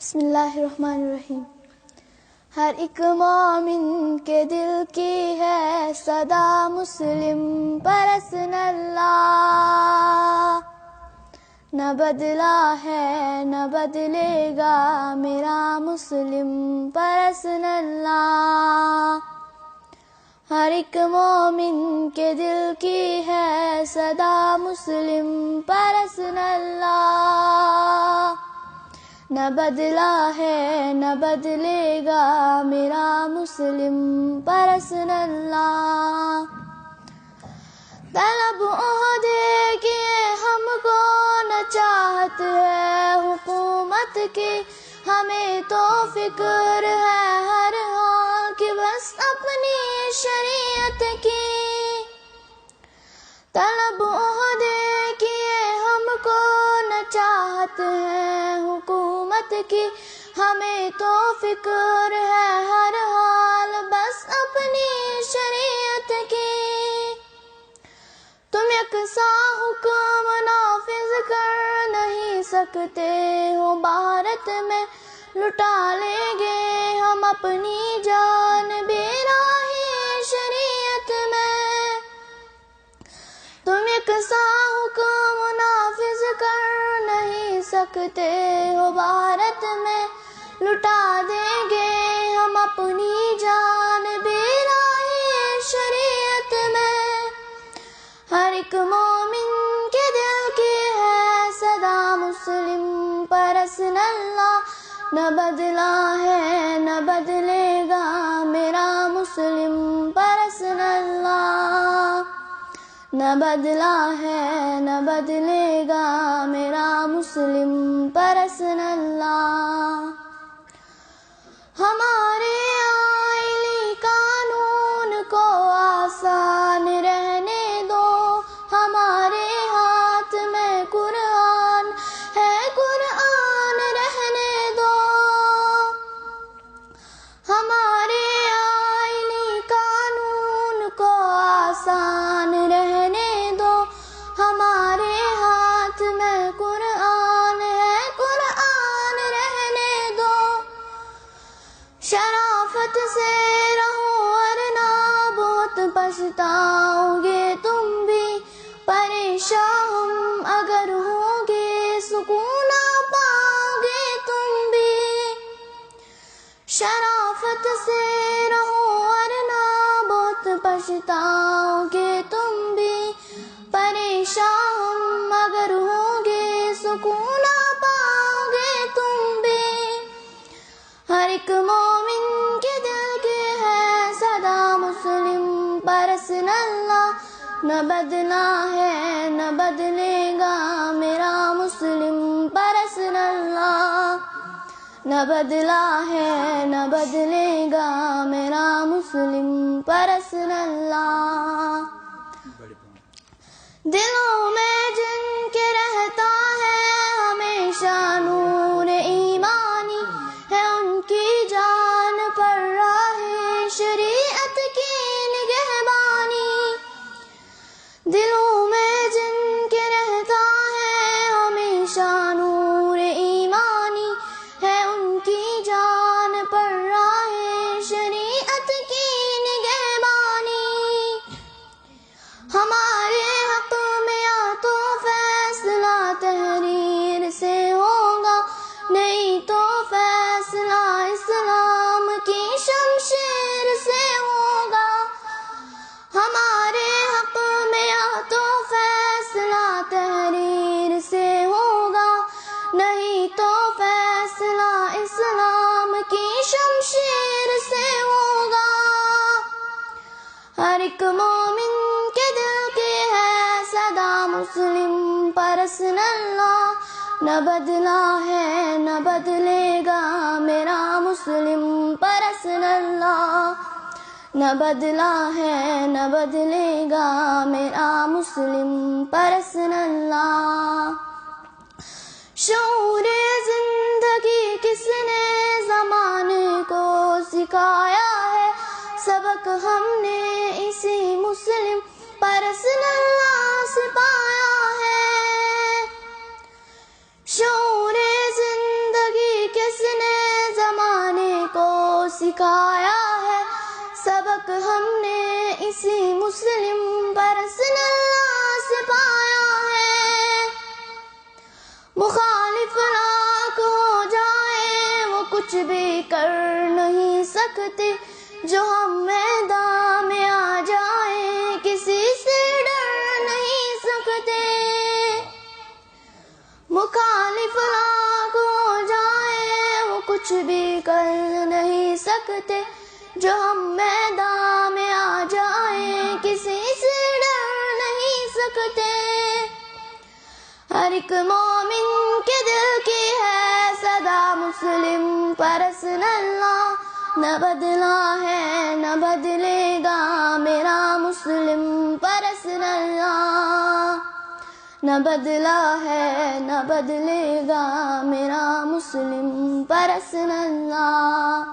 بسم اللہ الرحمن الرحیم۔ ہر ایک مومن کے دل کی ہے صدا مسلم پرسن اللہ، نہ بدلا ہے نہ بدلے گا میرا مسلم پرسن اللہ۔ ہر ایک مومن کے دل کی ہے صدا مسلم پرسن اللہ، نہ بدلا ہے نہ بدلے گا میرا مسلم پرسن اللہ۔ طلب عہدے کی ہم کو نہ چاہت ہے حکومت کی، ہمیں تو فکر ہے ہر حال کی بس اپنی شریعت کی۔ طلب عہدے کی ہم کو نہ چاہت ہے حکومت کی، ہمیں تو فکر ہے ہر حال بس اپنی شریعت کی۔ تم یکساں حکم نافذ کر نہیں سکتے ہو بھارت میں، لٹا لیں گے ہم اپنی جان بیراہی شریعت میں۔ تم یکساں حکم نافذ کر نہیں سکتے ہو بھارت میں، لٹا دیں گے ہم اپنی جان بیراہی شریعت میں۔ ہر ایک مومن کے دل کی ہے صدا مسلم پرسن اللہ، نہ بدلا ہے نہ بدلے گا میرا مسلم پرسن اللہ، نہ بدلا ہے نہ بدلے گا میرا مسلم پرسن اللہ۔ ہمارے آئلی قانون کو آسان رہنے دو، ہمارے ہاتھ میں قرآن ہے قرآن رہنے دو۔ ہمارے آئلی قانون کو آسان رہنے دو، ہمارے ہاتھ میں قرآن ہے قرآن رہنے دو۔ شرافت سے رہو ورنہ بہت پچھتاؤ گے تم بھی، پریشان ہم اگر ہوں گے سکون پاؤ گے تم بھی۔ شرافت سے رہو ورنہ بہت پچھتاؤ گے تم بھی، پریشان ہم اگر ہوں گے سکون پاؤ گے تم بھی۔ ہر ایک مومن کے دل کی ہے صدا مسلم پرسن اللہ، نہ بدلا ہے نہ بدلے گا میرا مسلم پرسن اللہ، نہ بدلا ہے نہ بدلے گا میرا مسلم پرسن اللہ۔ دلوں میں جن کے رہتا ہے ہمیشہ نور ایمانی، ہے ان کی جان پر راہ شریعت کی نگہبانی۔ دلوں میں جن کے رہتا ہے ہمیشہ نور ایمانی، ہے ان کی جان پر راہ شریعت کی نگہبانی۔ ہمارے حق میں یا تو فیصلہ تحریر سے ہوگا، نہیں تو فیصلہ اسلام کی شمشیر سے ہوگا۔ ہمارے حق میں یا تو فیصلہ تحریر سے ہوگا، نہیں تو فیصلہ اسلام کی شمشیر سے ہوگا۔ ہر ایک مومن کے دل کی ہے صدا مسلم پرسن اللہ، نہ بدلا ہے نہ بدلے گا میرا مسلم پرسن اللہ، نہ بدلا ہے نہ بدلے گا میرا مسلم پرسن اللہ۔ شعور زندگی کس نے زمانے کو سکھایا ہے، سبق ہم نے اسی مسلم پرسن اللہ سے پایا ہے۔ شعور زندگی کس نے سکھایا ہے، سبق ہم نے اسی مسلم پرسن اللہ سے پایا ہے۔ مخالف لاکھ ہو جائے وہ کچھ بھی کر نہیں سکتے، جو ہم میدان میں آ جائیں کسی سے ڈر نہیں سکتے۔ مخالف لاکھ ہو جائے وہ کچھ بھی کر نہیں سکتے، جو ہم میدان میں آ جائیں کسی سے ڈر نہیں سکتے۔ ہر ایک مومن کے دل کی ہے صدا مسلم پرسن اللہ، نہ بدلا ہے نہ بدلے گا میرا مسلم پرسن اللہ، نہ بدلا ہے نہ بدلے گا میرا مسلم پرسن اللہ۔